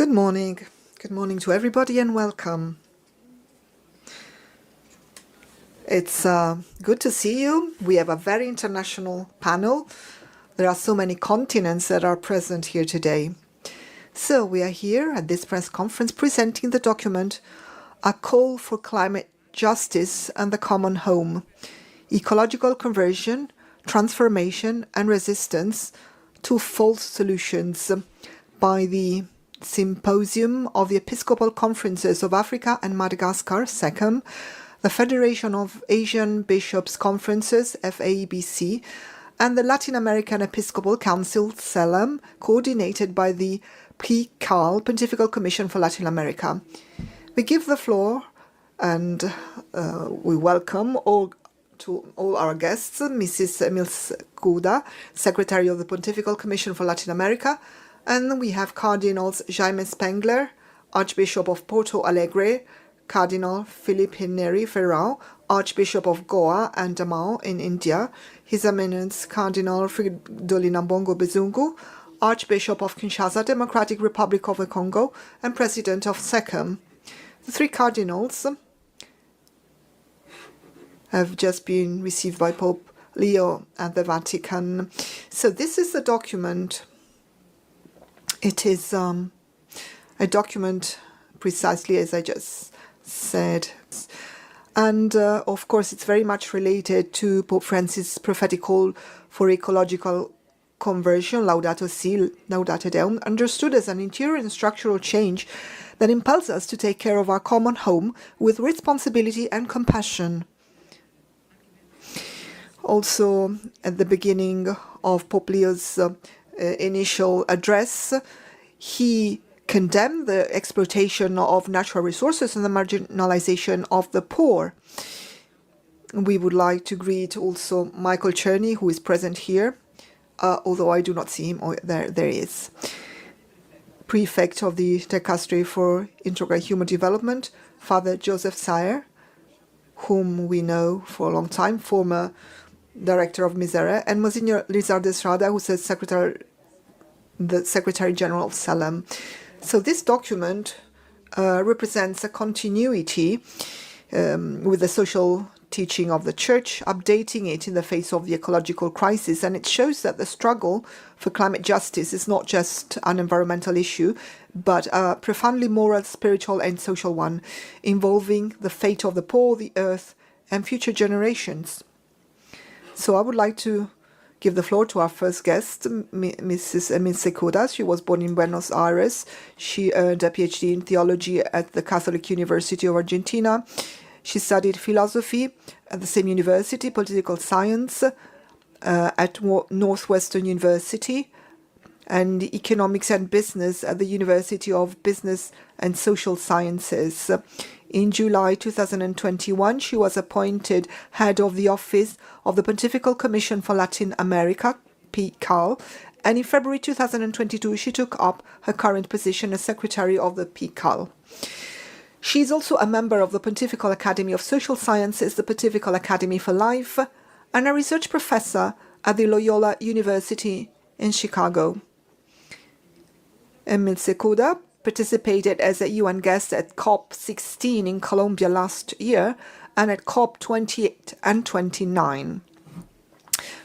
Good morning. Good morning to everybody and welcome. It's good to see you. We have a very international panel. There are so many continents that are present here today. So we are here at this press conference presenting the document, A Call for Climate Justice and the Common Home, Ecological Conversion, Transformation and Resistance to False Solutions, by the Symposium of the Episcopal Conferences of Africa and Madagascar, SECAM, the Federation of Asian Bishops' Conferences, FABC, and the Latin American Episcopal Council, CELAM, coordinated by the PCAL, Pontifical Commission for Latin America. We give the floor and we welcome all our guests, Mrs. Emils Kuda, Secretary of the Pontifical Commission for Latin America, and we have Cardinals Jaime Spengler, Archbishop of Porto Alegre, Cardinal Philippe Neri Ferrao, Archbishop of Goa and Daman in India, His Eminence Cardinal Fridolin Ambongo Bezungu, Archbishop of Kinshasa, Democratic Republic of the Congo, and President of SECAM. The three cardinals have just been received by Pope Leo at the Vatican. So this is the document. It is a document precisely as I just said. And of course, it's very much related to Pope Francis' prophetic call for ecological conversion, Laudato Si, Laudate Deum, understood as an interior and structural change that impels us to take care of our common home with responsibility and compassion. Also, at the beginning of Pope Leo's initial address, he condemned the exploitation of natural resources and the marginalization of the poor. We would like to greet also Michael Czerny, who is present here, although I do not see him. Oh, there he is. Prefect of the Dicastery for Integral Human Development, Father Joseph Sayer, whom we know for a long time, former Director of Misere, and Monsignor Lizardo Estrada, who's the Secretary General of CELAM. So this document represents a continuity with the social teaching of the Church, updating it in the face of the ecological crisis, and it shows that the struggle for climate justice is not just an environmental issue, but a profoundly moral, spiritual and social one, involving the fate of the poor, the earth, and future generations. So I would like to give the floor to our first guest, Mrs. Emils Kuda. She was born in Buenos Aires. She earned a PhD in theology at the Catholic University of Argentina. She studied philosophy at the same university, political science at Northwestern University, and economics and business at the University of Business and Social Sciences. In July 2021, she was appointed head of the Office of the Pontifical Commission for Latin America, PCAL, and in February 2022, she took up her current position as Secretary of the PCAL. She is also a member of the Pontifical Academy of Social Sciences, the Pontifical Academy for Life, and a research professor at the Loyola University in Chicago. Emils Kuda participated as a UN guest at COP16 in Colombia last year and at COP 28 and 29.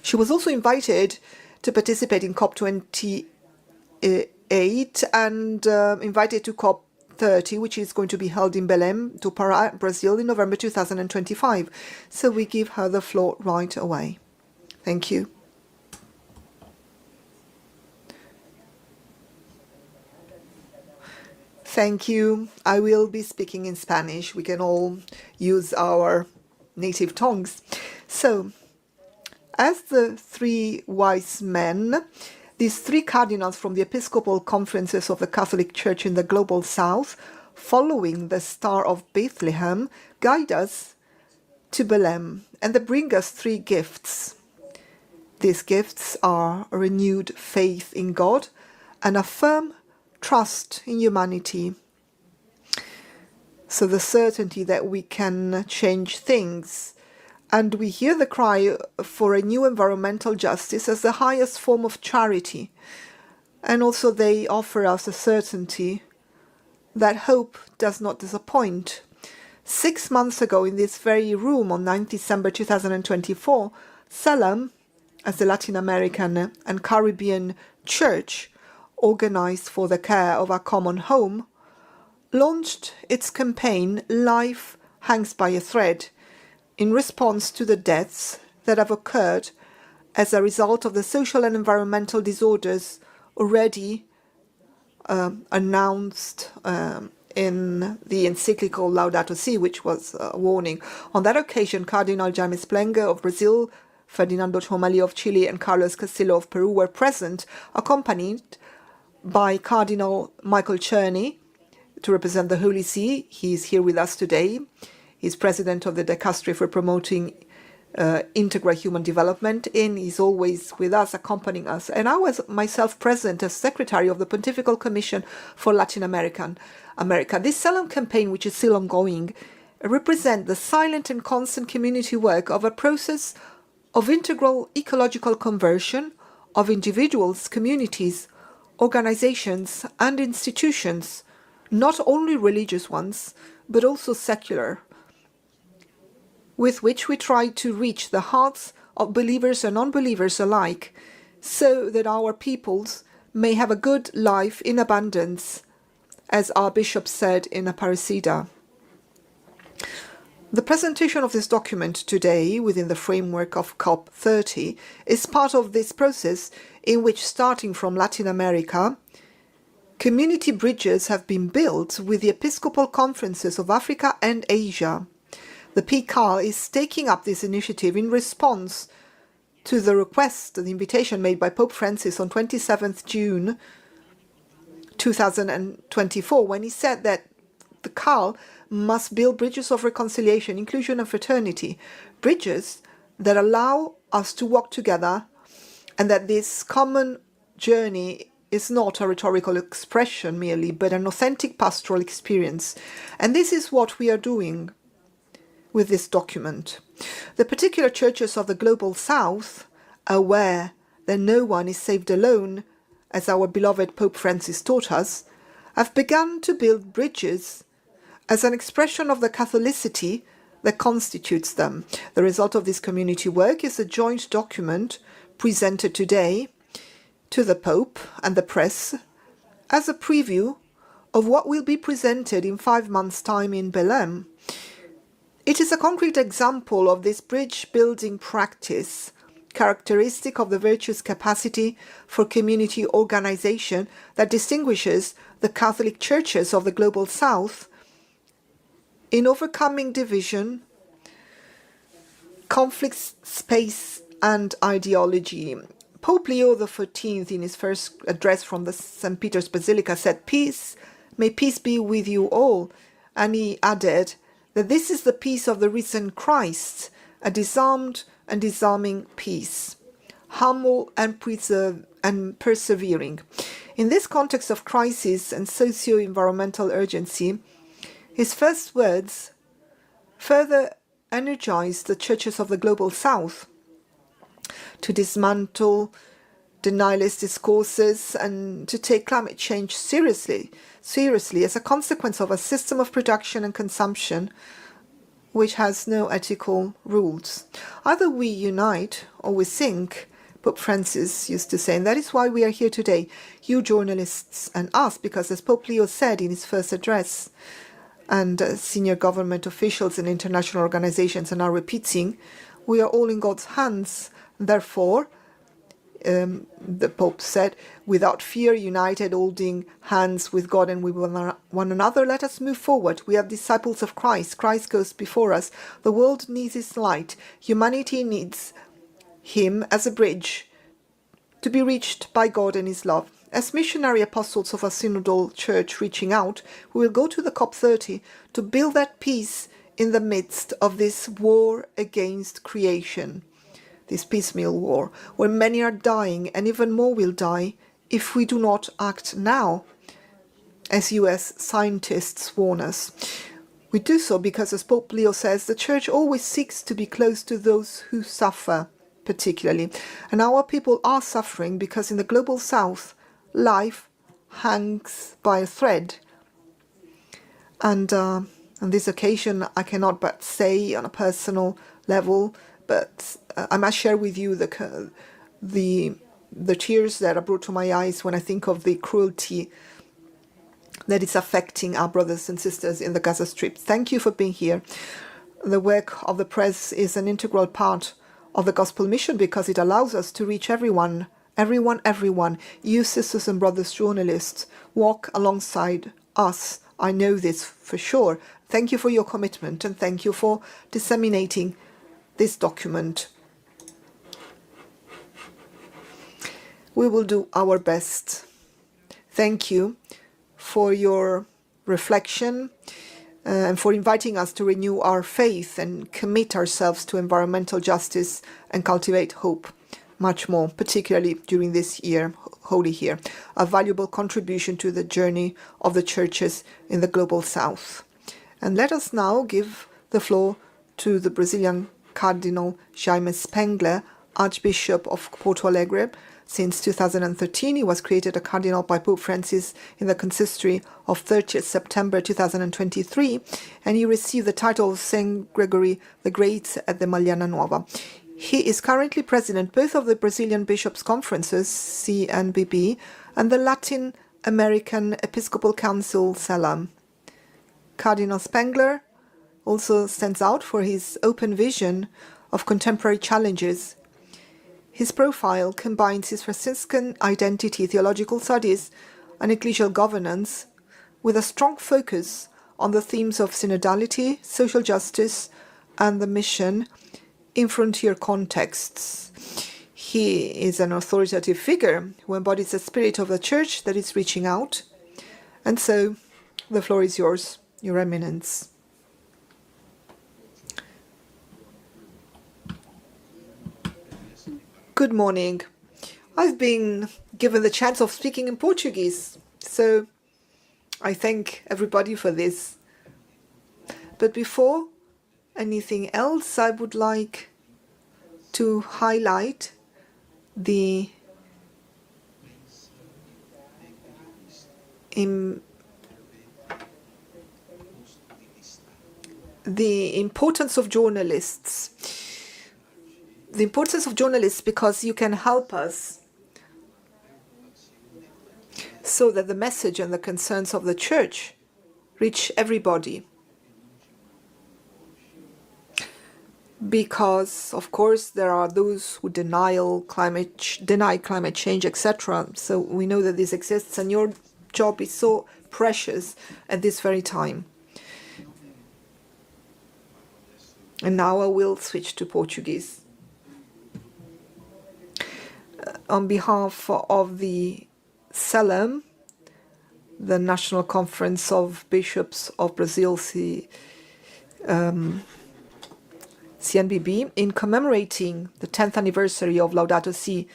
She was also invited to participate in COP 28 and invited to COP 30, which is going to be held in Belém do Pará, Brazil, in November 2025. So we give her the floor right away. Thank you. Thank you. I will be speaking in Spanish. We can all use our native tongues. So, as the three wise men, these three cardinals from the Episcopal Conferences of the Catholic Church in the Global South, following the Star of Bethlehem, guide us to Belém, and they bring us three gifts. These gifts are a renewed faith in God and a firm trust in humanity. So the certainty that we can change things. And we hear the cry for a new environmental justice as the highest form of charity. And also they offer us a certainty that hope does not disappoint. 6 months ago, in this very room, on 9 December 2024, CELAM, as the Latin American and Caribbean Church organized for the care of our common home, launched its campaign Life Hangs by a Thread in response to the deaths that have occurred as a result of the social and environmental disorders already announced in the encyclical Laudato Si, which was a warning. On that occasion, Cardinal Jaime Splenga of Brazil, Ferdinando Chomali of Chile, and Carlos Castillo of Peru were present, accompanied by Cardinal Michael Czerny to represent the Holy See. He is here with us today. He's president of the Dicastery for Promoting Integral Human Development, and he's always with us, accompanying us. And I was myself present as secretary of the Pontifical Commission for Latin America. This SECAM campaign, which is still ongoing, represents the silent and constant community work of a process of integral ecological conversion of individuals, communities, organizations, and institutions, not only religious ones, but also secular, with which we try to reach the hearts of believers and unbelievers alike, so that our peoples may have a good life in abundance, as our bishop said in Aparecida. The presentation of this document today, within the framework of COP30, is part of this process in which, starting from Latin America, community bridges have been built with the Episcopal Conferences of Africa and Asia. The PCAL is taking up this initiative in response to the request, the invitation made by Pope Francis on 27th June 2024, when he said that the CAL must build bridges of reconciliation, inclusion, and fraternity, bridges that allow us to walk together, and that this common journey is not a rhetorical expression merely, but an authentic pastoral experience. And this is what we are doing with this document. The particular churches of the Global South, aware that no one is saved alone, as our beloved Pope Francis taught us, have begun to build bridges as an expression of the Catholicity that constitutes them. The result of this community work is a joint document presented today to the Pope and the press as a preview of what will be presented in 5 months' time in Belém. It is a concrete example of this bridge-building practice, characteristic of the virtuous capacity for community organization that distinguishes the Catholic churches of the Global South in overcoming division, conflicts, space, and ideology. Pope Leo XIV, in his first address from the St. Peter's Basilica, said, "Peace, may peace be with you all." And he added that this is the peace of the risen Christ, a disarmed and disarming peace, humble and persevering. In this context of crisis and socio-environmental urgency, his first words further energized the churches of the Global South to dismantle denialist discourses and to take climate change seriously as a consequence of a system of production and consumption which has no ethical rules. Either we unite or we sink, Pope Francis used to say, and that is why we are here today, you journalists and us, because as Pope Leo said in his first address, and senior government officials and international organizations are now repeating, we are all in God's hands. Therefore, the Pope said, without fear, united, holding hands with God and with one another, let us move forward. We are disciples of Christ. Christ goes before us. The world needs his light. Humanity needs him as a bridge to be reached by God and his love. As missionary apostles of a synodal church reaching out, we will go to the COP30 to build that peace in the midst of this war against creation, this piecemeal war, where many are dying and even more will die if we do not act now, as US scientists warn us. We do so because, as Pope Leo says, the Church always seeks to be close to those who suffer, particularly. And our people are suffering because in the Global South, life hangs by a thread. And on this occasion, I cannot but say on a personal level, but I must share with you the tears that are brought to my eyes when I think of the cruelty that is affecting our brothers and sisters in the Gaza Strip. Thank you for being here. The work of the press is an integral part of the gospel mission because it allows us to reach everyone. You sisters and brothers journalists, walk alongside us. I know this for sure. Thank you for your commitment and thank you for disseminating this document. We will do our best. Thank you for your reflection and for inviting us to renew our faith and commit ourselves to environmental justice and cultivate hope much more, particularly during this year, Holy Year, a valuable contribution to the journey of the churches in the global south. And let us now give the floor to the Brazilian Cardinal Jaime Spengler, Archbishop of Porto Alegre. Since 2013, he was created a cardinal by Pope Francis in the consistory of 30th September 2023, and he received the title of Saint Gregory the Great at the Magliana Nuova. He is currently president both of the Brazilian Bishops' Conferences, CNBB, and the Latin American Episcopal Council, CELAM. Cardinal Spengler also stands out for his open vision of contemporary challenges. His profile combines his Franciscan identity, theological studies, and ecclesial governance with a strong focus on the themes of synodality, social justice, and the mission in frontier contexts. He is an authoritative figure who embodies the spirit of the Church that is reaching out. And so, the floor is yours, Your Eminence. Good morning. I've been given the chance of speaking in Portuguese, so I thank everybody for this. But before anything else, I would like to highlight the importance of journalists. The importance of journalists because you can help us so that the message and the concerns of the Church reach everybody. Because, of course, there are those who deny climate change, etc. So we know that this exists, and your job is so precious at this very time. And now I will switch to Portuguese. On behalf of the CELAM, the National Conference of Bishops of Brazil, CNBB, in commemorating the 10th anniversary of Laudato Si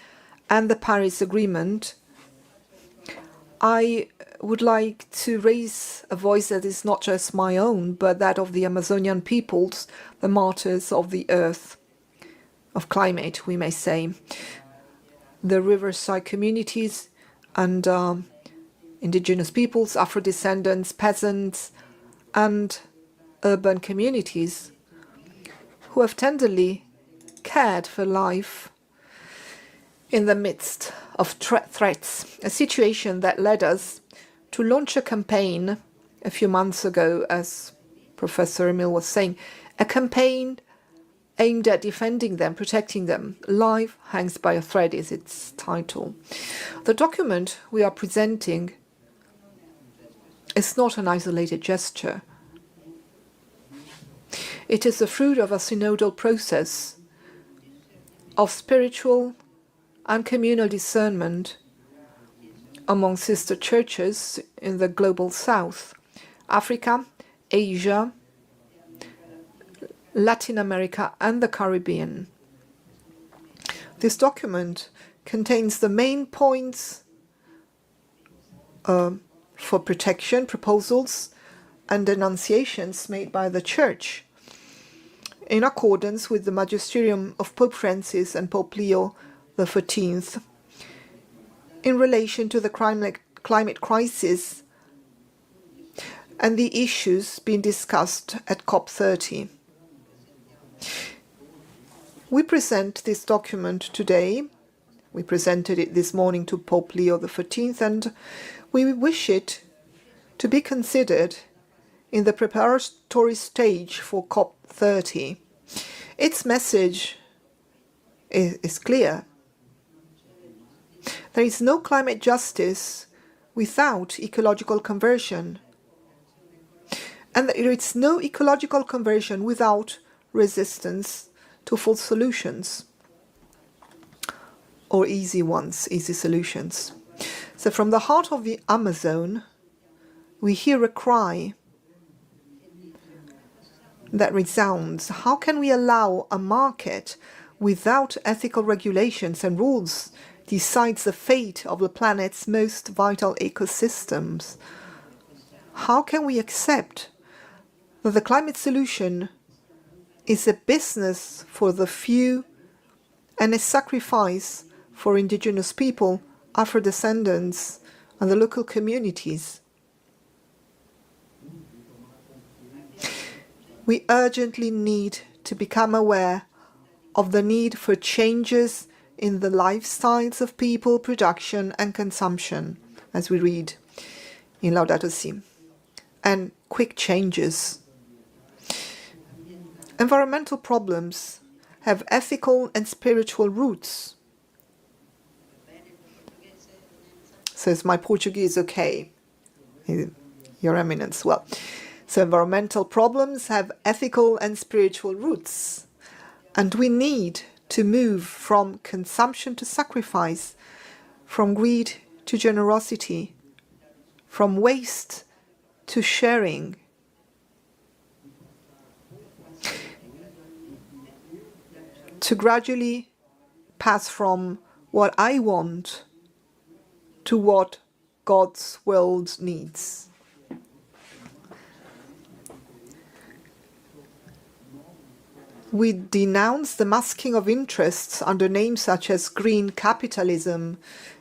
and the Paris Agreement, I would like to raise a voice that is not just my own, but that of the Amazonian peoples, the martyrs of the earth, of climate, we may say. The riverside communities and indigenous peoples, Afro-descendants, peasants, and urban communities who have tenderly cared for life in the midst of threats, a situation that led us to launch a campaign a few months ago, as Professor Emil was saying, a campaign aimed at defending them, protecting them. Life hangs by a thread is its title. The document we are presenting is not an isolated gesture. It is the fruit of a synodal process of spiritual and communal discernment among sister churches in the global south, Africa, Asia, Latin America, and the Caribbean. This document contains the main points for protection, proposals, and denunciations made by the Church in accordance with the magisterium of Pope Francis and Pope Leo XIV in relation to the climate crisis and the issues being discussed at COP30. We present this document today. We presented it this morning to Pope Leo XIV, and we wish it to be considered in the preparatory stage for COP30. Its message is clear. There is no climate justice without ecological conversion. And there is no ecological conversion without resistance to false solutions. Or easy ones, easy solutions. So from the heart of the Amazon, we hear a cry that resounds. How can we allow a market without ethical regulations and rules decides the fate of the planet's most vital ecosystems? How can we accept that the climate solution is a business for the few and a sacrifice for indigenous people, Afro-descendants, and the local communities? We urgently need to become aware of the need for changes in the lifestyles of people, production and consumption, as we read in Laudato Si, and quick changes. Environmental problems have ethical and spiritual roots. So is my Portuguese okay? Your Eminence. Well, so environmental problems have ethical and spiritual roots, and we need to move from consumption to sacrifice, from greed to generosity, from waste to sharing. To gradually pass from what I want to what God's world needs. We denounce the masking of interests under names such as green capitalism,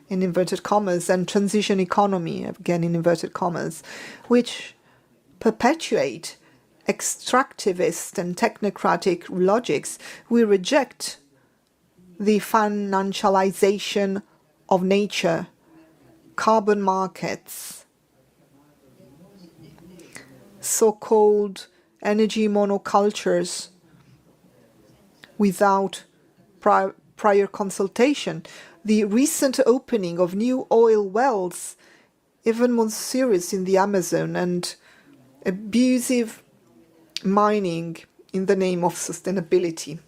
in inverted commas, and transition economy, again in inverted commas, which perpetuate extractivist and technocratic logics. We reject the financialization of nature, carbon markets, so-called energy monocultures, without prior consultation. The recent opening of new oil wells, even more serious in the Amazon, and abusive mining in the name of sustainability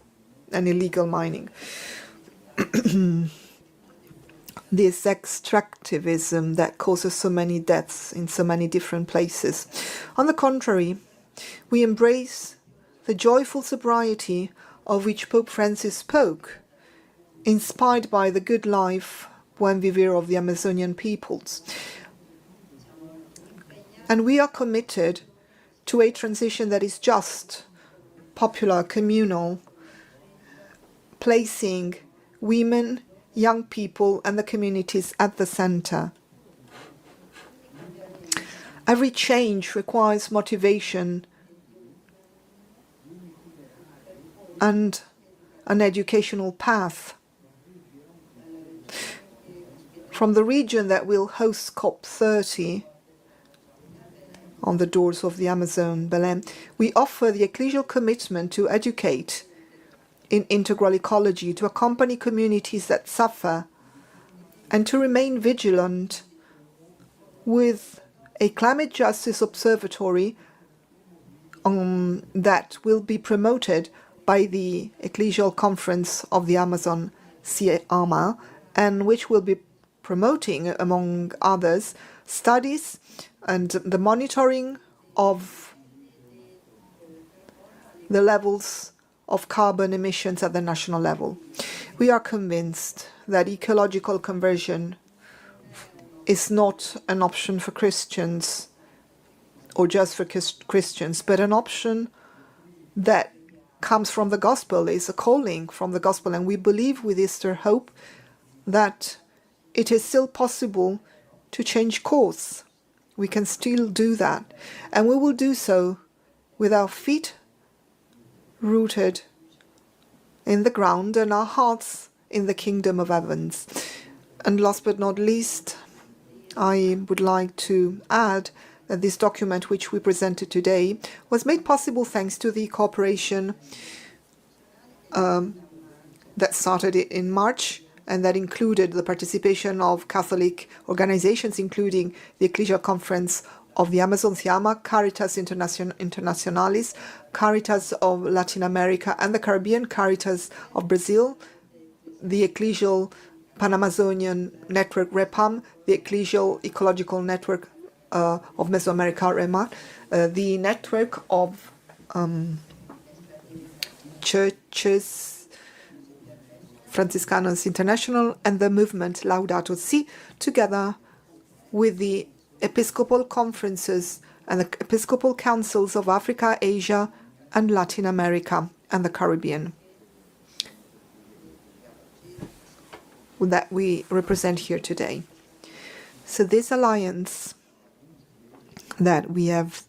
and illegal mining. This extractivism that causes so many deaths in so many different places. On the contrary, we embrace the joyful sobriety of which Pope Francis spoke, inspired by the good life, buen vivir of the Amazonian peoples. And we are committed to a transition that is just, popular, communal, placing women, young people, and the communities at the center. Every change requires motivation and an educational path. From the region that will host COP30 on the doors of the Amazon, Belém, we offer the ecclesial commitment to educate in integral ecology, to accompany communities that suffer, and to remain vigilant with a climate justice observatory that will be promoted by the Ecclesial Conference of the Amazon, SECAM, and which will be promoting, among others, studies and the monitoring of the levels of carbon emissions at the national level. We are convinced that ecological conversion is not an option for Christians or just for Christians, but an option that comes from the gospel, is a calling from the gospel, and we believe with Easter hope that it is still possible to change course We can still do that. And we will do so with our feet rooted in the ground and our hearts in the kingdom of heavens. And last but not least, I would like to add that this document which we presented today was made possible thanks to the cooperation that started in March, and that included the participation of Catholic organizations, including the Ecclesial Conference of the Amazon, SEAMA, Caritas Internationalis, Caritas of Latin America and the Caribbean, Caritas of Brazil, the Ecclesial Pan-Amazonian Network, REPAM, the Ecclesial Ecological Network of Mesoamerica, REMA, the Network of Churches Franciscanos International, and the movement Laudato Si, together with the Episcopal Conferences and the Episcopal Councils of Africa, Asia, and Latin America and the Caribbean, that we represent here today. So this alliance that we have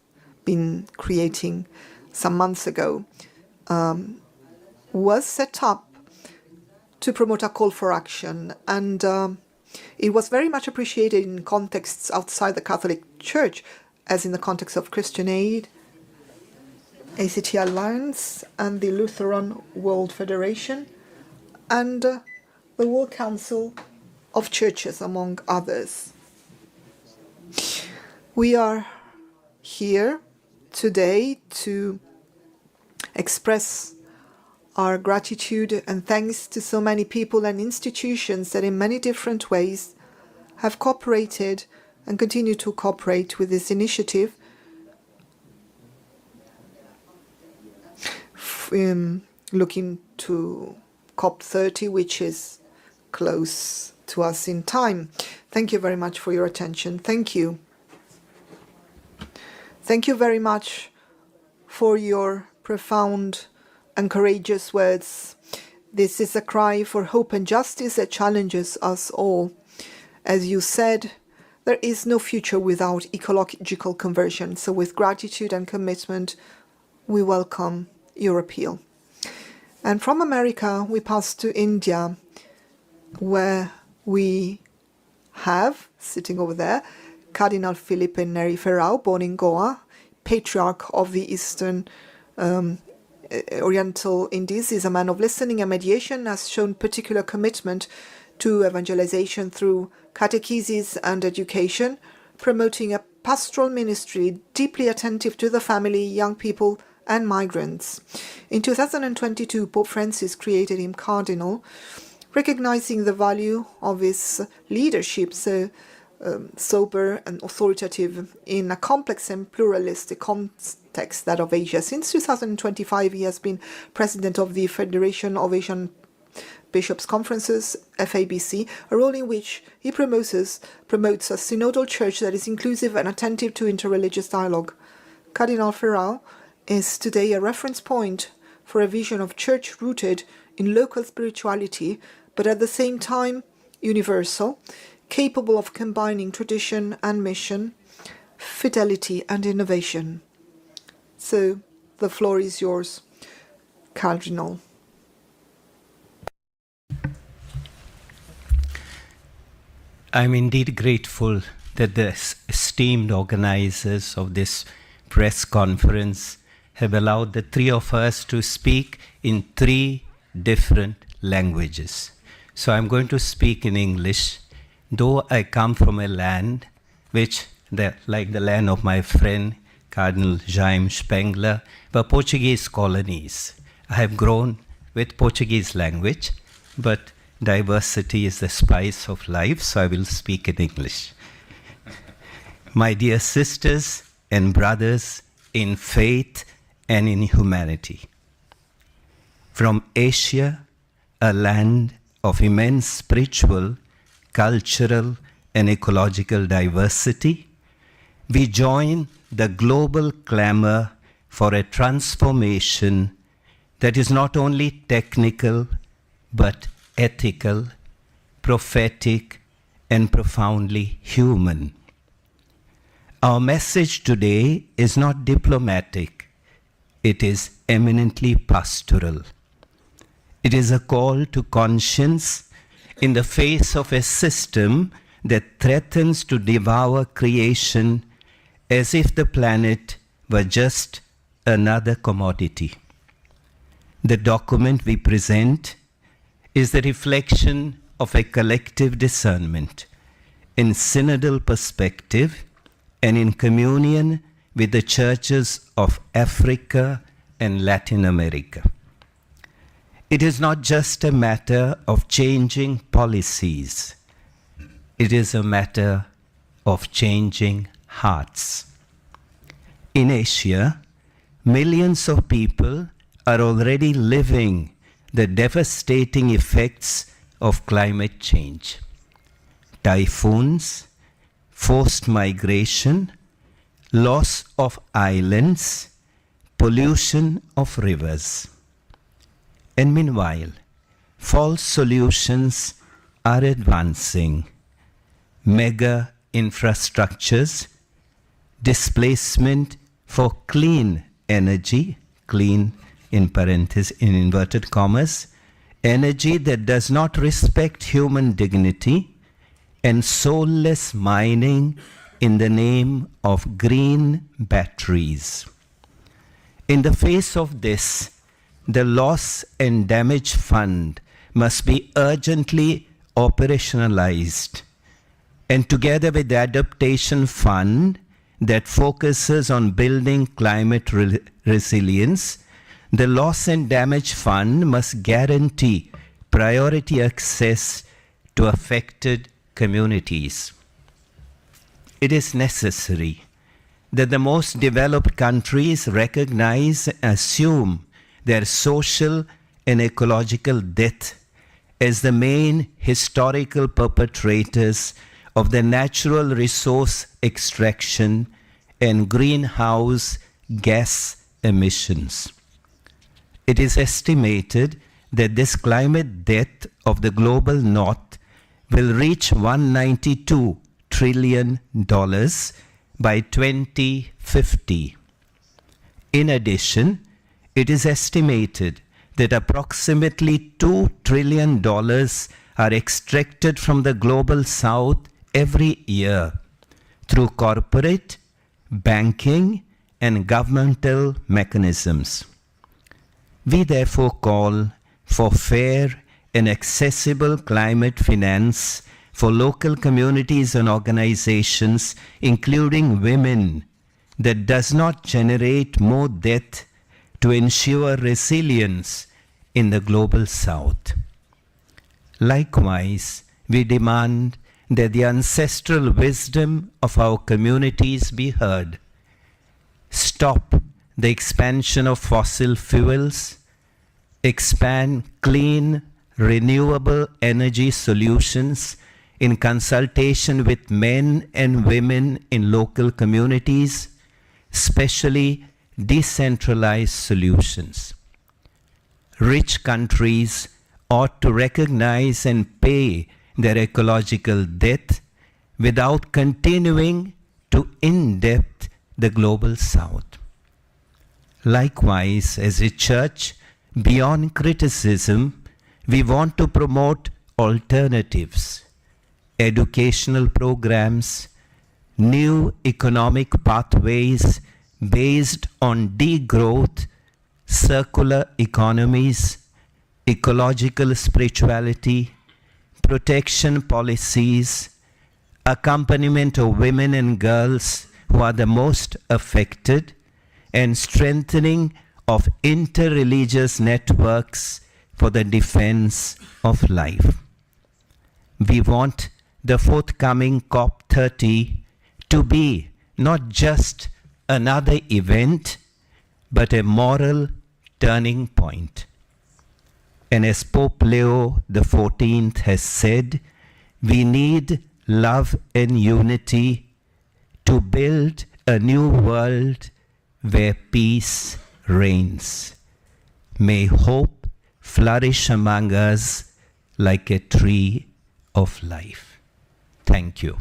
been creating some months ago was set up to promote a call for action, and it was very much appreciated in contexts outside the Catholic Church, as in the context of Christian Aid, ACT Alliance, and the Lutheran World Federation, and the World Council of Churches, among others. We are here today to express our gratitude and thanks to so many people and institutions that in many different ways have cooperated and continue to cooperate with this initiative, looking to COP30, which is close to us in time. Thank you very much for your attention. Thank you. Thank you very much for your profound and courageous words. This is a cry for hope and justice that challenges us all. As you said, there is no future without ecological conversion. So with gratitude and commitment, we welcome your appeal. And from America, we pass to India, where we have, sitting over there, Cardinal Felipe Neri Ferrao, born in Goa, Patriarch of the Eastern Oriental Indies, is a man of listening and mediation, has shown particular commitment to evangelization through catechesis and education, promoting a pastoral ministry deeply attentive to the family, young people, and migrants. In 2022, Pope Francis created him cardinal, recognizing the value of his leadership, so sober and authoritative in a complex and pluralistic context, that of Asia. Since 2025, he has been president of the Federation of Asian Bishops' Conferences, FABC, a role in which he promotes a synodal church that is inclusive and attentive to interreligious dialogue. Cardinal Ferrao is today a reference point for a vision of church rooted in local spirituality, but at the same time universal, capable of combining tradition and mission, fidelity and innovation. So the floor is yours, Cardinal. I'm indeed grateful that the esteemed organizers of this press conference have allowed the three of us to speak in 3 different languages. So I'm going to speak in English, though I come from a land which, like the land of my friend Cardinal Jaime Spengler, were Portuguese colonies. I have grown with Portuguese language, but diversity is the spice of life, so I will speak in English. My dear sisters and brothers in faith and in humanity, from Asia, a land of immense spiritual, cultural, and ecological diversity, we join the global clamor for a transformation that is not only technical, but ethical, prophetic, and profoundly human. Our message today is not diplomatic. It is eminently pastoral. It is a call to conscience in the face of a system that threatens to devour creation as if the planet were just another commodity. The document we present is the reflection of a collective discernment in synodal perspective and in communion with the churches of Africa and Latin America. It is not just a matter of changing policies. It is a matter of changing hearts. In Asia, millions of people are already living the devastating effects of climate change. Typhoons, forced migration, loss of islands, pollution of rivers. And meanwhile, false solutions are advancing. Mega infrastructures, displacement for clean energy, clean in inverted commas, energy that does not respect human dignity, and soulless mining in the name of green batteries. In the face of this, the Loss and Damage Fund must be urgently operationalized, and together with the Adaptation Fund that focuses on building climate resilience, the Loss and Damage Fund must guarantee priority access to affected communities. It is necessary that the most developed countries recognize and assume their social and ecological debt as the main historical perpetrators of the natural resource extraction and greenhouse gas emissions. It is estimated that this climate debt of the global north will reach $192 trillion by 2050. In addition, it is estimated that approximately $2 trillion are extracted from the global south every year through corporate, banking, and governmental mechanisms. We therefore call for fair and accessible climate finance for local communities and organizations, including women, that does not generate more debt to ensure resilience in the global south. Likewise, we demand that the ancestral wisdom of our communities be heard. Stop the expansion of fossil fuels, expand clean, renewable energy solutions in consultation with men and women in local communities, especially decentralized solutions. Rich countries ought to recognize and pay their ecological debt without continuing to in-debt the global south. Likewise, as a church, beyond criticism, we want to promote alternatives, educational programs, new economic pathways based on degrowth, circular economies, ecological spirituality, protection policies, accompaniment of women and girls who are the most affected, and strengthening of interreligious networks for the defense of life. We want the forthcoming COP30 to be not just another event, but a moral turning point. And as Pope Leo XIV has said, we need love and unity to build a new world where peace reigns. May hope flourish among us like a tree of life. Thank you.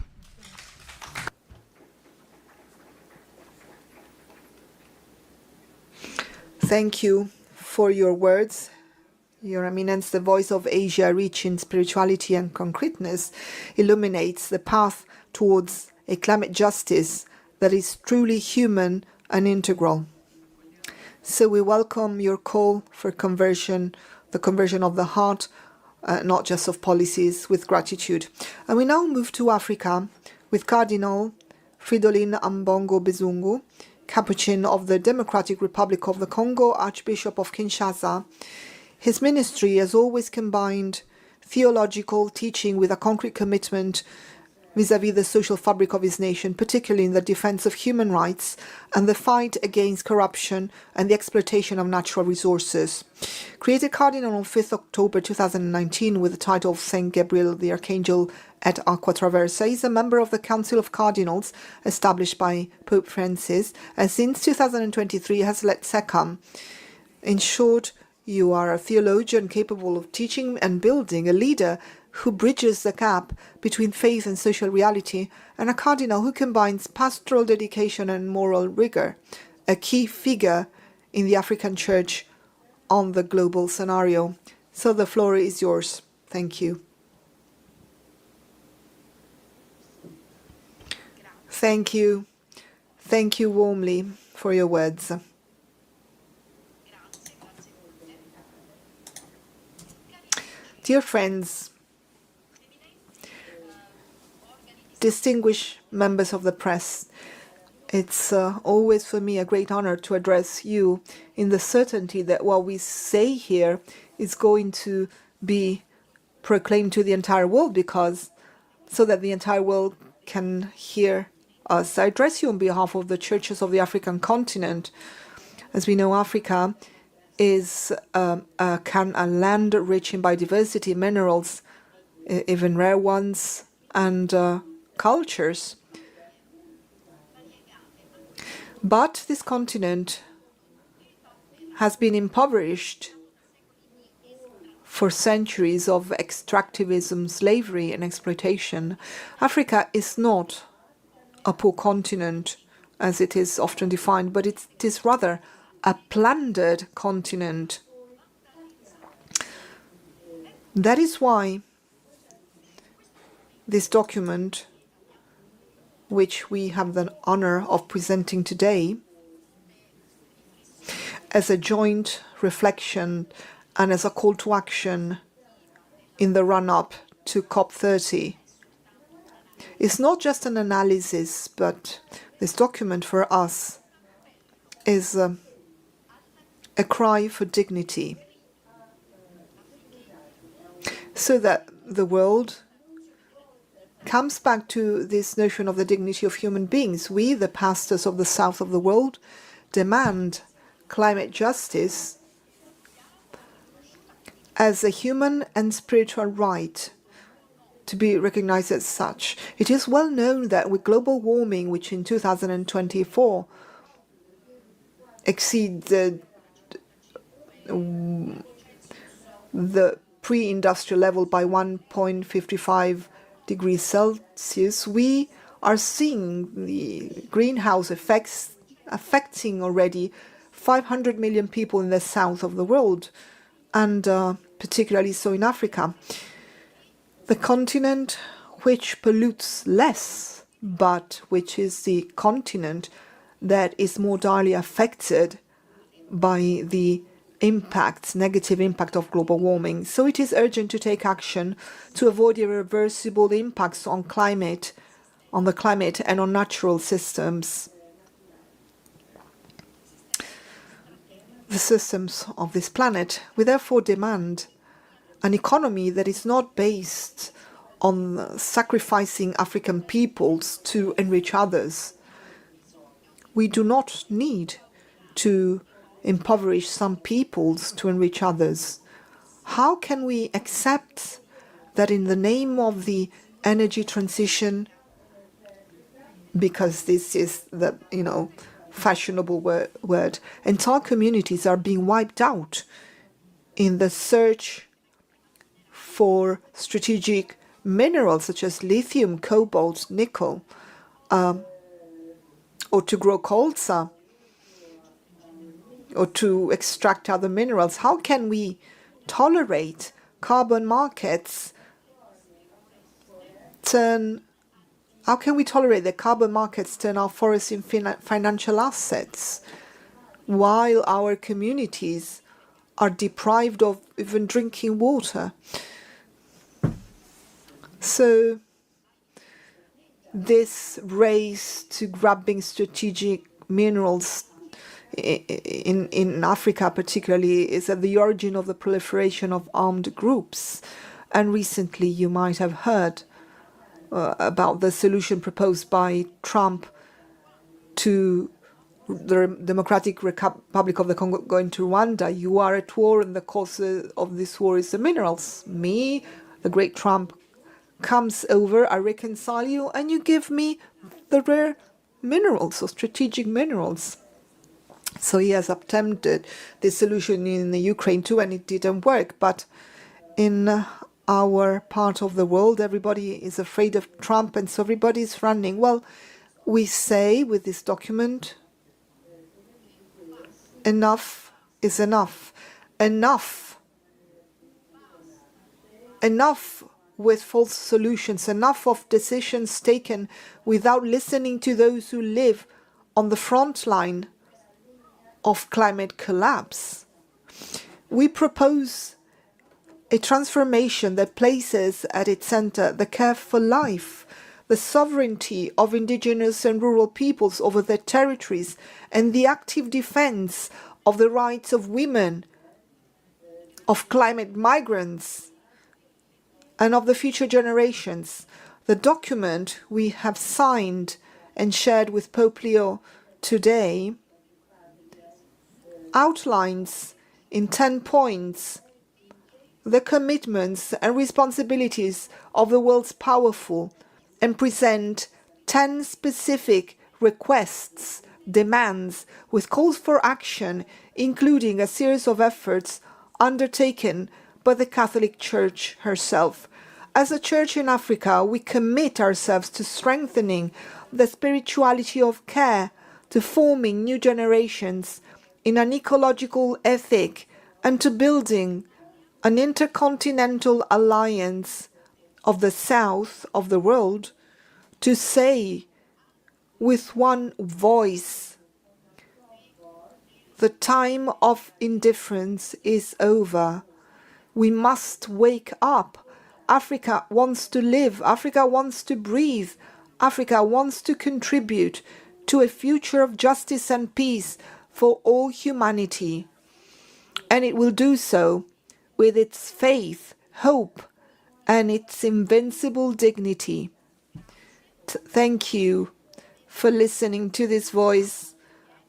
Thank you for your words. Your Eminence, the voice of Asia, rich in spirituality and concreteness, illuminates the path towards a climate justice that is truly human and integral. So we welcome your call for conversion, the conversion of the heart, not just of policies, with gratitude. And we now move to Africa with Cardinal Fridolin Ambongo Bezungu, Capuchin of the Democratic Republic of the Congo, Archbishop of Kinshasa. His ministry has always combined theological teaching with a concrete commitment vis-à-vis the social fabric of his nation, particularly in the defense of human rights and the fight against corruption and the exploitation of natural resources. Created Cardinal on 5th October 2019 with the title of Saint Gabriel the Archangel at Aqua Traversa, he is a member of the Council of Cardinals established by Pope Francis, and since 2023 has led SECAM. In short, you are a theologian capable of teaching and building, a leader who bridges the gap between faith and social reality, and a cardinal who combines pastoral dedication and moral rigor, a key figure in the African Church on the global scenario. So the floor is yours. Thank you. Thank you. Thank you warmly for your words. Dear friends, distinguished members of the press, it's always for me a great honor to address you in the certainty that what we say here is going to be proclaimed to the entire world, so that the entire world can hear us. I address you on behalf of the churches of the African continent. As we know, Africa is a land rich in biodiversity, minerals, even rare ones, and cultures. But this continent has been impoverished for centuries of extractivism, slavery, and exploitation. Africa is not a poor continent, as it is often defined, but it is rather a plundered continent. That is why this document, which we have the honor of presenting today, as a joint reflection and as a call to action in the run-up to COP30, is not just an analysis, but this document for us is a cry for dignity, so that the world comes back to this notion of the dignity of human beings. We, the pastors of the south of the world, demand climate justice as a human and spiritual right to be recognized as such. It is well known that with global warming, which in 2024 exceeded the pre-industrial level by 1.55 degrees Celsius, we are seeing the greenhouse effects affecting already 500 million people in the south of the world, and particularly so in Africa. The continent which pollutes less, but which is the continent that is more direly affected by the negative impact of global warming. So it is urgent to take action to avoid irreversible impacts on the climate and on natural systems. The systems of this planet. We therefore demand an economy that is not based on sacrificing African peoples to enrich others. We do not need to impoverish some peoples to enrich others. How can we accept that in the name of the energy transition, because this is the fashionable word, entire communities are being wiped out in the search for strategic minerals such as lithium, cobalt, nickel, or to grow colza, or to extract other minerals. How can we tolerate carbon markets how can we tolerate that carbon markets turn our forests into financial assets while our communities are deprived of even drinking water? So this race to grabbing strategic minerals in Africa particularly is at the origin of the proliferation of armed groups. And recently you might have heard about the solution proposed by Trump to the Democratic Republic of the Congo into Rwanda. You are at war and the cause of this war is the minerals. Me, the great Trump, comes over, I reconcile you, and you give me the rare minerals or strategic minerals. So he has attempted this solution in the Ukraine too, and it didn't work. But in our part of the world, everybody is afraid of Trump, and so everybody is running. Well, we say with this document, enough is enough. Enough with false solutions, enough of decisions taken without listening to those who live on the front line of climate collapse. We propose a transformation that places at its center the care for life, the sovereignty of indigenous and rural peoples over their territories, and the active defense of the rights of women, of climate migrants, and of the future generations. The document we have signed and shared with Pope Leo today outlines in 10 points the commitments and responsibilities of the world's powerful and present 10 specific requests, demands, with calls for action, including a series of efforts undertaken by the Catholic Church herself. As a church in Africa, we commit ourselves to strengthening the spirituality of care, to forming new generations in an ecological ethic, and to building an intercontinental alliance of the south of the world to say with one voice, the time of indifference is over. We must wake up. Africa wants to live. Africa wants to breathe. Africa wants to contribute to a future of justice and peace for all humanity. And it will do so with its faith, hope, and its invincible dignity. Thank you for listening to this voice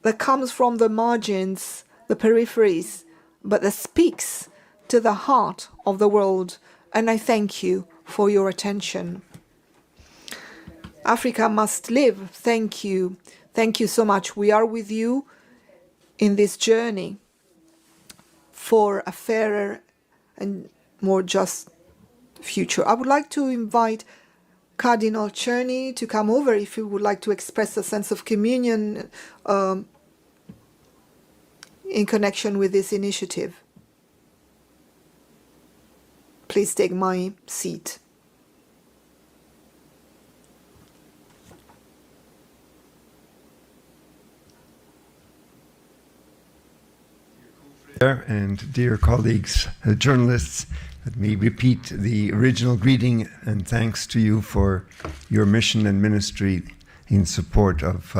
that comes from the margins, the peripheries, but that speaks to the heart of the world. And I thank you for your attention. Africa must live. Thank you. Thank you so much. We are with you in this journey for a fairer and more just future. I would like to invite Cardinal Czerny to come over if you would like to express a sense of communion in connection with this initiative. Please take my seat. And dear colleagues, journalists, let me repeat the original greeting and thanks to you for your mission and ministry in support of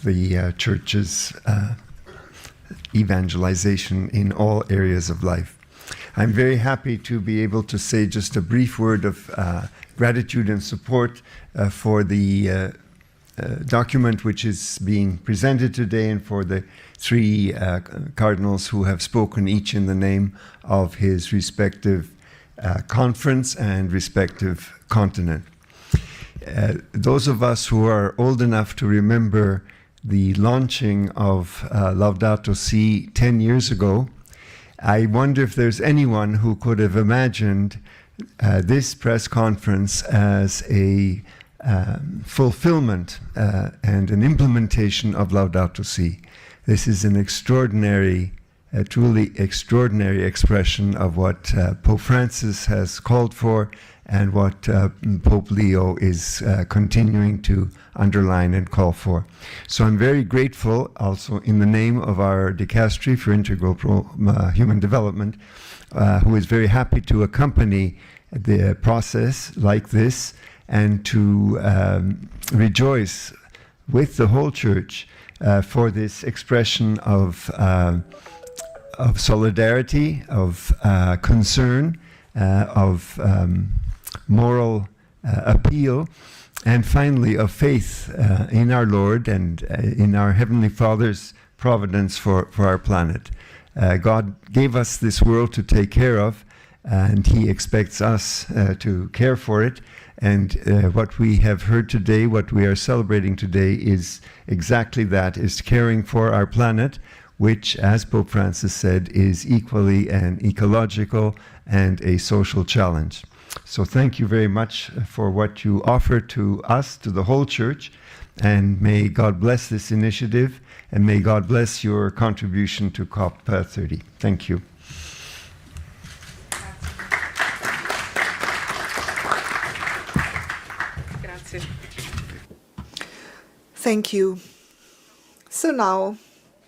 the Church's evangelization in all areas of life. I'm very happy to be able to say just a brief word of gratitude and support for the document which is being presented today, and for the three cardinals who have spoken, each in the name of his respective conference and respective continent. Those of us who are old enough to remember the launching of Laudato Si 10 years ago, I wonder if there's anyone who could have imagined this press conference as a fulfillment and an implementation of Laudato Si. This is an extraordinary, truly extraordinary expression of what Pope Francis has called for and what Pope Leo is continuing to underline and call for. So I'm very grateful also in the name of our Dicastery for Integral Human Development, who is very happy to accompany the process like this and to rejoice with the whole Church for this expression of solidarity, of concern, of moral appeal, and finally of faith in our Lord and in our Heavenly Father's providence for our planet. God gave us this world to take care of, and He expects us to care for it. And what we have heard today, what we are celebrating today, is exactly that, is caring for our planet, which, as Pope Francis said, is equally an ecological and a social challenge. So thank you very much for what you offer to us, to the whole Church, and may God bless this initiative, and may God bless your contribution to COP30. Thank you. Thank you. So now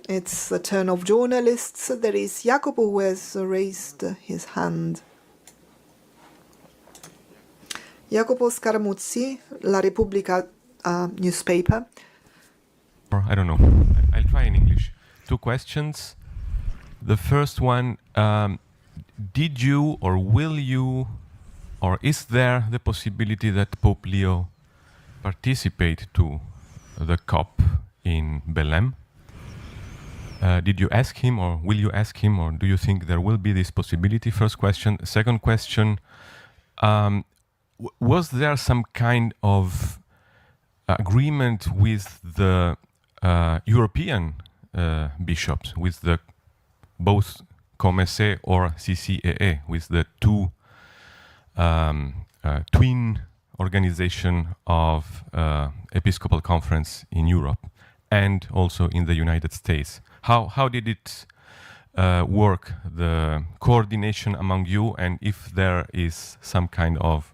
it's the turn of journalists. There is Jacopo who has raised his hand. Jacopo Scaramuzzi, La Repubblica newspaper. I don't know. I'll try in English. 2 questions. The first one, did you or will you, or is there the possibility that Pope Leo participate to the COP in Belém? Did you ask him, or will you ask him, or do you think there will be this possibility? First question. Second question, was there some kind of agreement with the European bishops, with the both COMECE or CCEE, with the two twin organization of Episcopal Conference in Europe and also in the United States? How did it work, the coordination among you, and if there is some kind of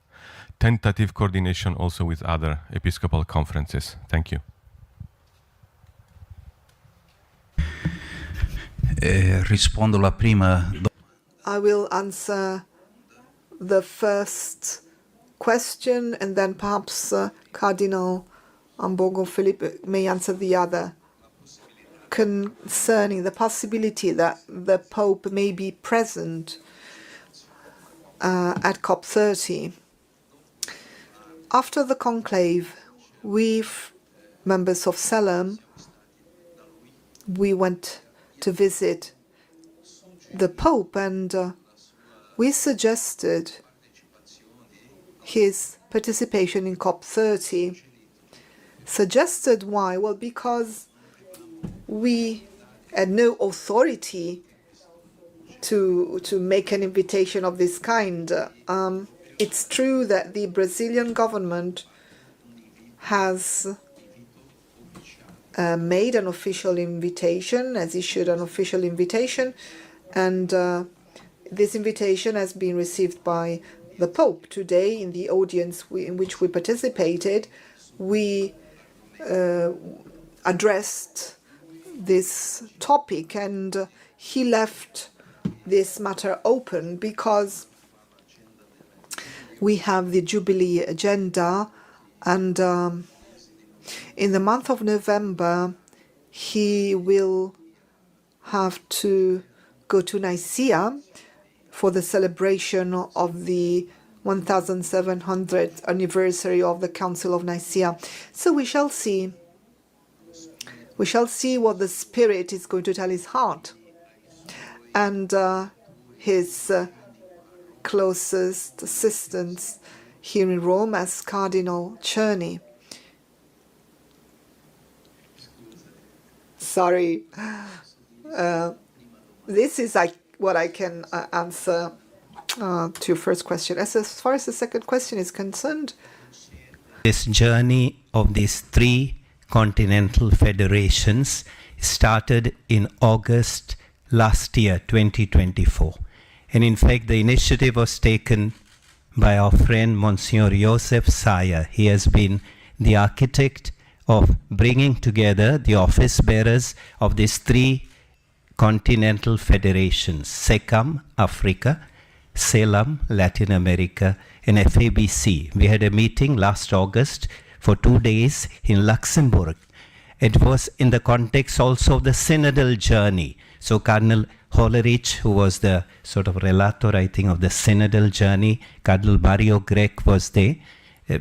tentative coordination also with other Episcopal conferences? Thank you. Rispondo la prima. I will answer the first question, and then perhaps Cardinal Ambogo Felipe may answer the other, concerning the possibility that the Pope may be present at COP30. After the conclave, we, members of CELAM, we went to visit the Pope, and we suggested his participation in COP30. Suggested why? Well, because we had no authority to make an invitation of this kind. It's true that the Brazilian government has made an official invitation, has issued an official invitation, and this invitation has been received by the Pope. Today, in the audience in which we participated, we addressed this topic, and he left this matter open because we have the Jubilee agenda, and in the month of November, he will have to go to Nicaea for the celebration of the 1700th anniversary of the Council of Nicaea. So we shall see. We shall see what the Spirit is going to tell his heart. And his closest assistants here in Rome as Cardinal Czerny. Sorry. This is what I can answer to your first question. As far as the second question is concerned, this journey of these 3 continental federations started in August last year, 2024. And in fact, the initiative was taken by our friend Monsignor Joseph Sayer. He has been the architect of bringing together the office bearers of these three continental federations, SECAM, Africa, CELAM, Latin America, and FABC. We had a meeting last August for 2 days in Luxembourg. It was in the context also of the synodal journey. So Cardinal Hollerich, who was the sort of relator, I think, of the synodal journey, Cardinal Mario Grech was there.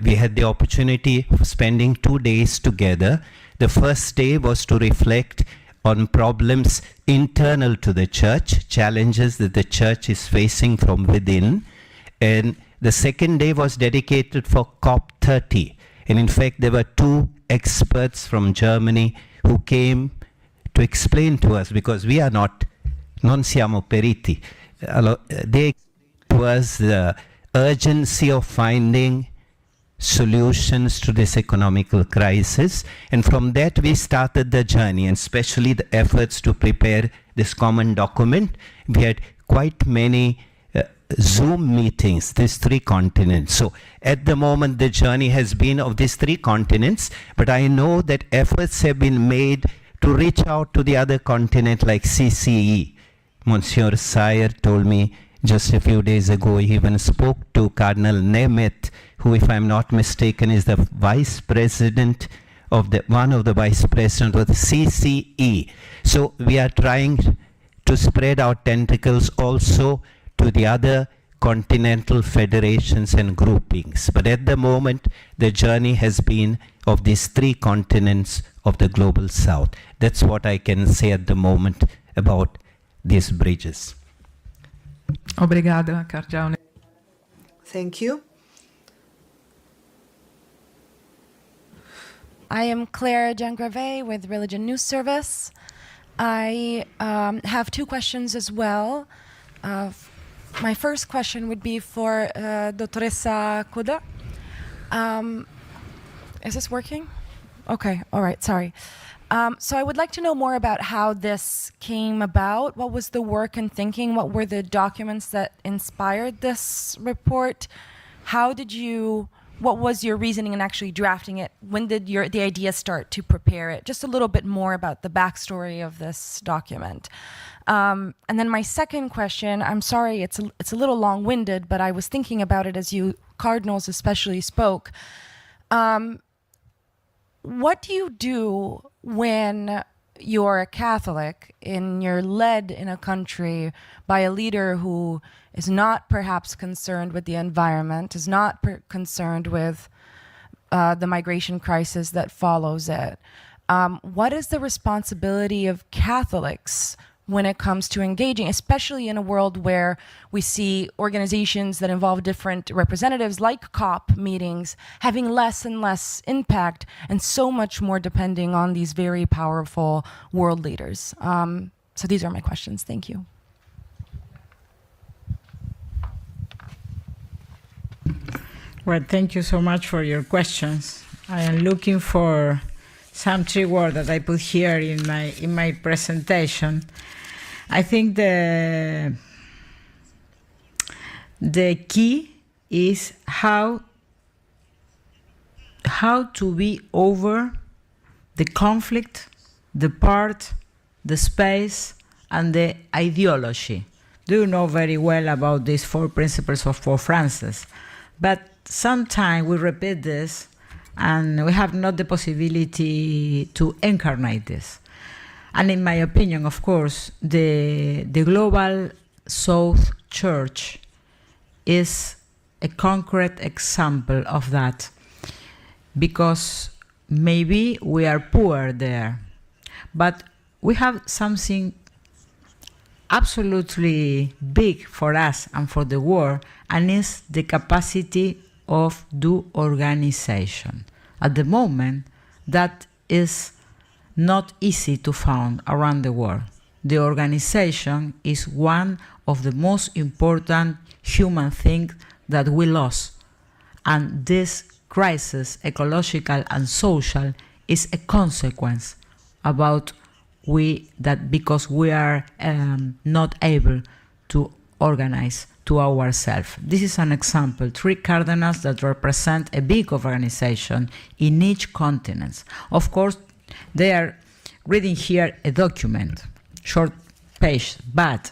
We had the opportunity of spending 2 days together. The first day was to reflect on problems internal to the church, challenges that the church is facing from within. And the second day was dedicated for COP30. And in fact, there were 2 experts from Germany who came to explain to us, because we are not, non siamo periti. They explained to us the urgency of finding solutions to this economical crisis, and from that we started the journey, and especially the efforts to prepare this common document. We had quite many Zoom meetings, these 3 continents. So at the moment the journey has been of these 3 continents, but I know that efforts have been made to reach out to the other continent like CCE. Monsieur Sayer told me just a few days ago, he even spoke to Cardinal Nemeth, who, if I'm not mistaken, is the vice president of one of the vice presidents of the CCE. So we are trying to spread our tentacles also to the other continental federations and groupings. But at the moment, the journey has been of these 3 continents of the global south. That's what I can say at the moment about these bridges. Obrigada, Cardeal. Thank you. I am Claire Jangrave with Religion News Service. I have 2 questions as well. My first question would be for Dottoressa Kuda. Is this working? Okay, all right, sorry. So I would like to know more about how this came about. What was the work and thinking? What were the documents that inspired this report? What was your reasoning in actually drafting it? When did the idea start to prepare it? Just a little bit more about the backstory of this document. And then my second question, I'm sorry, it's a little long-winded, but I was thinking about it as you cardinals especially spoke. What do you do when you're a Catholic and you're led in a country by a leader who is not perhaps concerned with the environment, is not concerned with the migration crisis that follows it? What is the responsibility of Catholics when it comes to engaging, especially in a world where we see organizations that involve different representatives like COP meetings having less and less impact and so much more depending on these very powerful world leaders? So these are my questions. Thank you. Well, thank you so much for your questions. I am looking for some 3 words that I put here in my presentation. I think the key is how to be over the conflict, the part, the space, and the ideology. Do you know very well about these 4 principles of Pope Francis? But sometimes we repeat this and we have not the possibility to incarnate this. And in my opinion, of course, the Global South Church is a concrete example of that, because maybe we are poor there, but we have something absolutely big for us and for the world, and it's the capacity of do organization. At the moment, that is not easy to find around the world. The organization is one of the most important human things that we lost. And this crisis, ecological and social, is a consequence about because we are not able to organize to ourselves. This is an example, 3 cardinals that represent a big organization in each continent. Of course, they are reading here a document, short page, but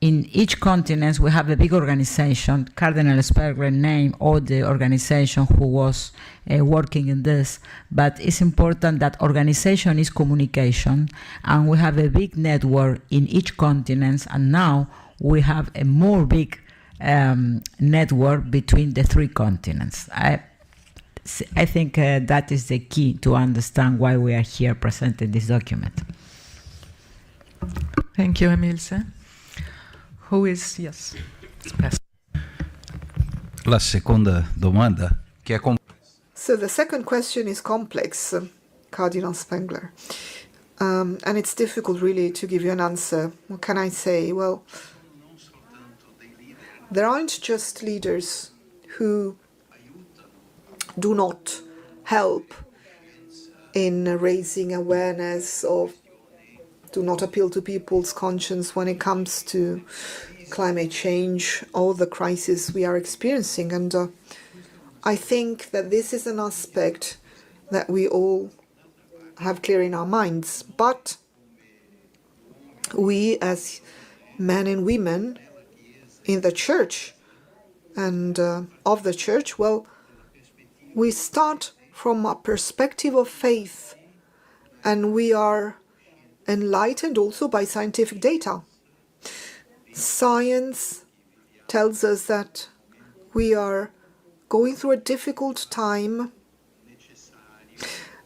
in each continent we have a big organization. Cardinal Spergler named all the organization who was working in this, but it's important that organization is communication, and we have a big network in each continent, and now we have a more big network between the 3 continents. I think that is the key to understand why we are here presenting this document. Thank you, Emilce. Who is, yes. La seconda domanda, che è So the second question is complex, Cardinal Spengler. And it's difficult really to give you an answer. What can I say? Well, there aren't just leaders who do not help in raising awareness or do not appeal to people's conscience when it comes to climate change or the crisis we are experiencing. And I think that this is an aspect that we all have clear in our minds. But we as men and women in the church and of the church, well, we start from a perspective of faith, and we are enlightened also by scientific data. Science tells us that we are going through a difficult time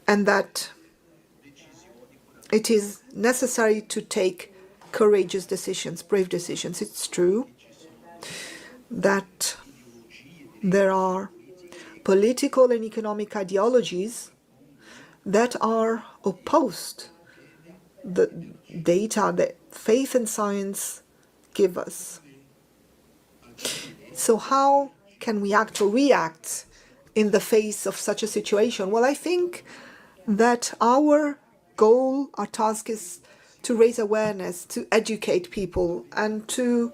and that it is necessary to take courageous decisions, brave decisions. It's true that there are political and economic ideologies that are opposed the data that faith and science give us. So how can we act or react in the face of such a situation? Well, I think that our goal, our task is to raise awareness, to educate people, and to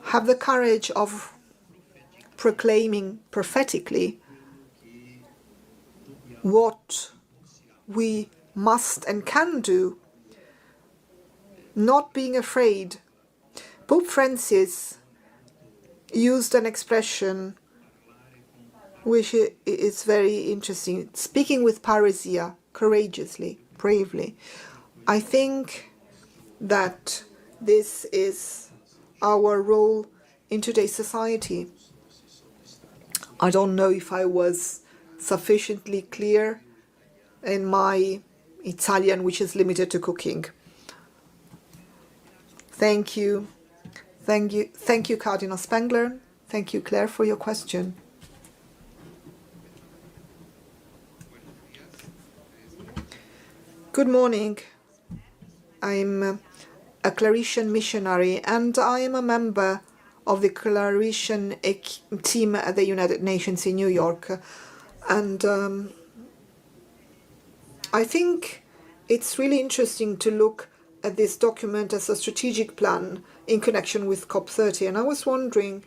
have the courage of proclaiming prophetically what we must and can do, not being afraid. Pope Francis used an expression which is very interesting, speaking with parousia, courageously, bravely. I think that this is our role in today's society. I don't know if I was sufficiently clear in my Italian, which is limited to cooking. Thank you. Thank you. Thank you, Cardinal Spengler. Thank you, Claire, for your question. Good morning. I'm a Claretian missionary, and I am a member of the Claretian team at the United Nations in New York. And I think it's really interesting to look at this document as a strategic plan in connection with COP30. And I was wondering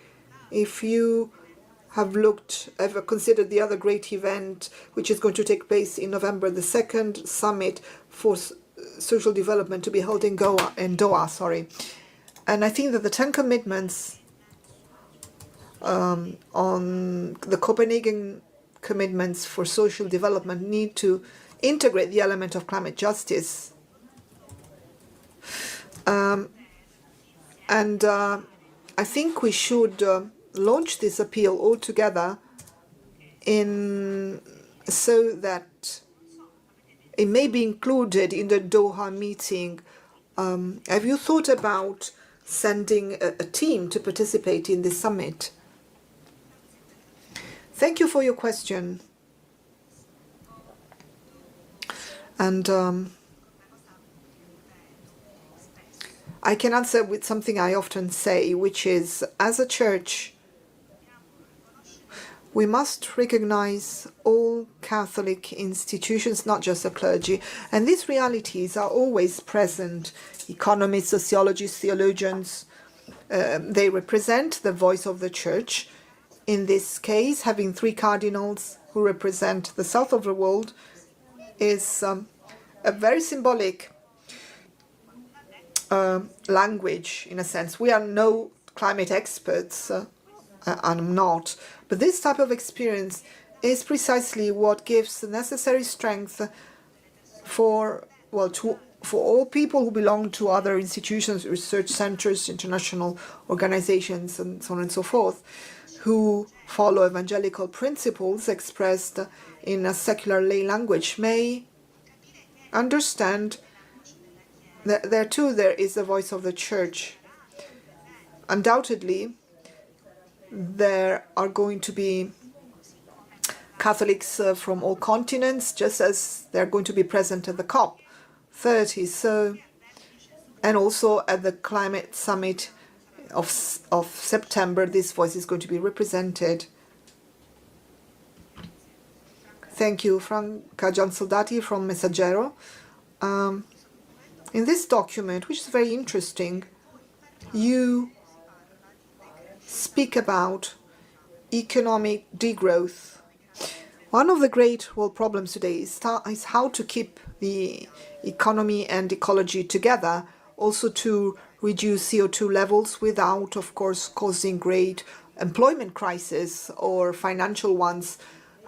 if you have ever considered the other great event which is going to take place in November, the second summit for social development to be held in Doha. And I think that the 10 commitments on the Copenhagen commitments for social development need to integrate the element of climate justice. I think we should launch this appeal altogether so that it may be included in the Doha meeting. Have you thought about sending a team to participate in this summit? Thank you for your question. And I can answer with something I often say, which is, as a church, We must recognize all Catholic institutions, not just the clergy, and these realities are always present. Economists, sociologists, theologians, they represent the voice of the Church. In this case, having three cardinals who represent the south of the world is a very symbolic language, in a sense. We are no climate experts, I'm not, but this type of experience is precisely what gives the necessary strength for all people who belong to other institutions, research centers, international organizations, and so on and so forth, who follow evangelical principles expressed in a secular lay language, may understand that there too there is the voice of the Church. Undoubtedly, there are going to be Catholics from all continents, just as they're going to be present at the COP30. So, and also at the climate summit of September, this voice is going to be represented. Thank you, Franca Giansoldati from Messaggero. In this document, which is very interesting, you speak about economic degrowth. One of the great world problems today is how to keep the economy and ecology together, also to reduce CO2 levels without, of course, causing great employment crisis or financial ones,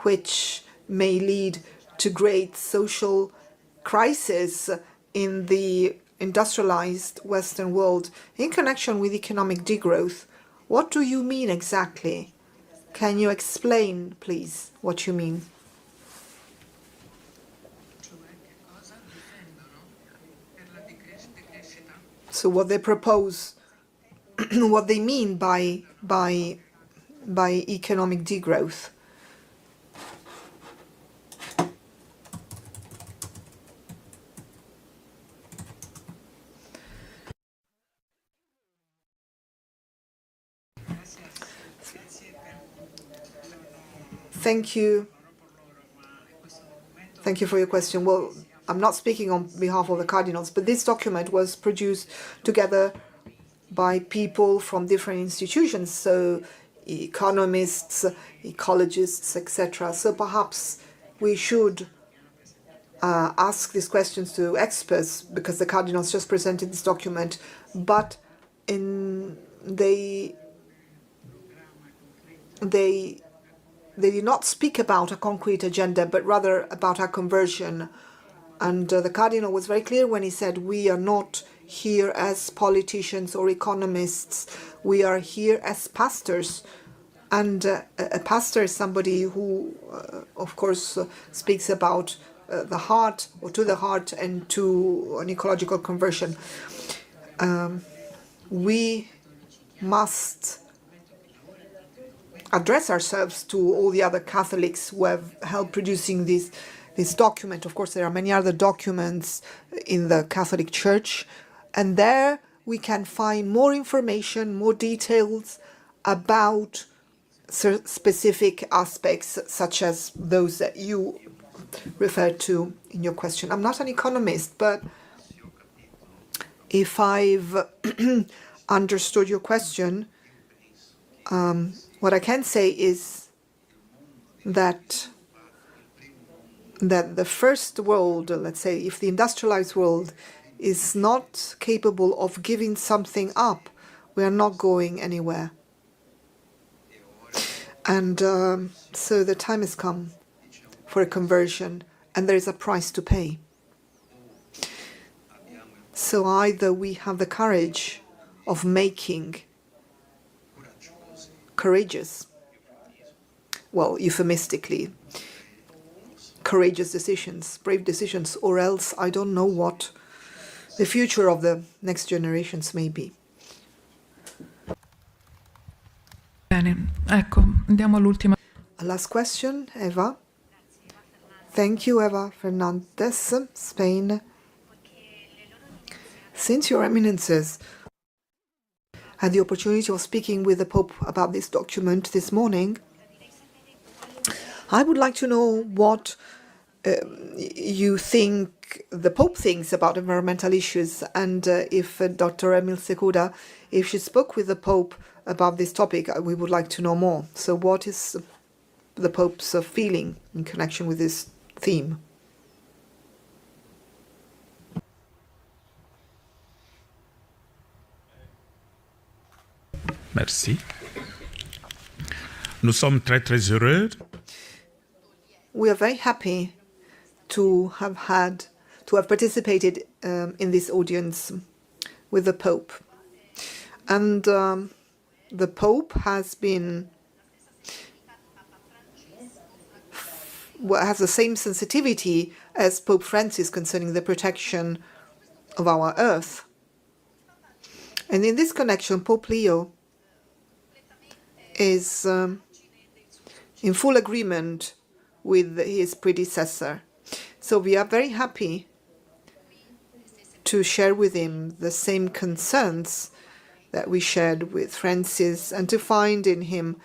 which may lead to great social crisis in the industrialized Western world. In connection with economic degrowth, what do you mean exactly? Can you explain, please, what you mean? So what they propose, what they mean by economic degrowth. Thank you. Thank you for your question. Well, I'm not speaking on behalf of the cardinals, but this document was produced together by people from different institutions, so economists, ecologists, etc. So perhaps we should ask these questions to experts, because the cardinals just presented this document, but they did not speak about a concrete agenda, but rather about our conversion. And the cardinal was very clear when he said, we are not here as politicians or economists, we are here as pastors. And a pastor is somebody who, of course, speaks about the heart, or to the heart, and to an ecological conversion. We must address ourselves to all the other Catholics who have helped producing this document. Of course, there are many other documents in the Catholic Church, and there we can find more information, more details about specific aspects, such as those that you referred to in your question. I'm not an economist, but if I've understood your question, what I can say is that the first world, let's say, if the industrialized world is not capable of giving something up, we are not going anywhere. And so the time has come for a conversion, and there is a price to pay. So either we have the courage of making courageous, well, euphemistically, courageous decisions, brave decisions, or else I don't know what the future of the next generations may be. Bene, ecco, andiamo all'ultima. Last question, Eva. Thank you, Eva Fernandez, Spain. Since your eminences had the opportunity of speaking with the Pope about this document this morning, I would like to know what you think the Pope thinks about environmental issues, and if Dr. Emil Sekuda, if she spoke with the Pope about this topic, we would like to know more. So what is the Pope's feeling in connection with this theme? Merci. Nous sommes très très heureux. We are very happy to have participated in this audience with the Pope. And the Pope has the same sensitivity as Pope Francis concerning the protection of our earth. And in this connection, Pope Leo is in full agreement with his predecessor. So we are very happy to share with him the same concerns that we shared with Francis, and to find in him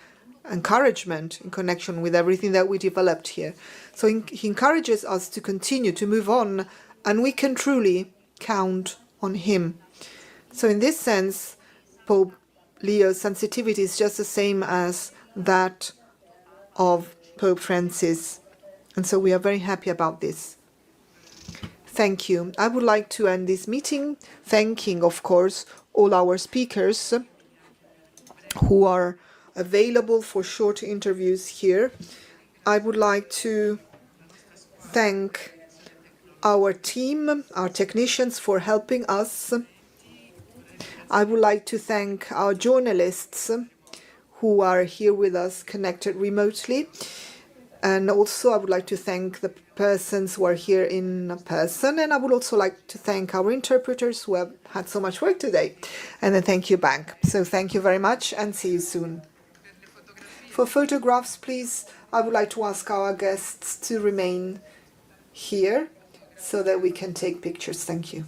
encouragement in connection with everything that we developed here. So he encourages us to continue to move on, and we can truly count on him. So in this sense, Pope Leo's sensitivity is just the same as that of Pope Francis. And so we are very happy about this. Thank you. I would like to end this meeting thanking, of course, all our speakers who are available for short interviews here. I would like to thank our team, our technicians, for helping us. I would like to thank our journalists who are here with us, connected remotely. And also I would like to thank the persons who are here in person. And I would also like to thank our interpreters who have had so much work today. And then thank you back. So thank you very much and see you soon. For photographs, please, I would like to ask our guests to remain here so that we can take pictures. Thank you.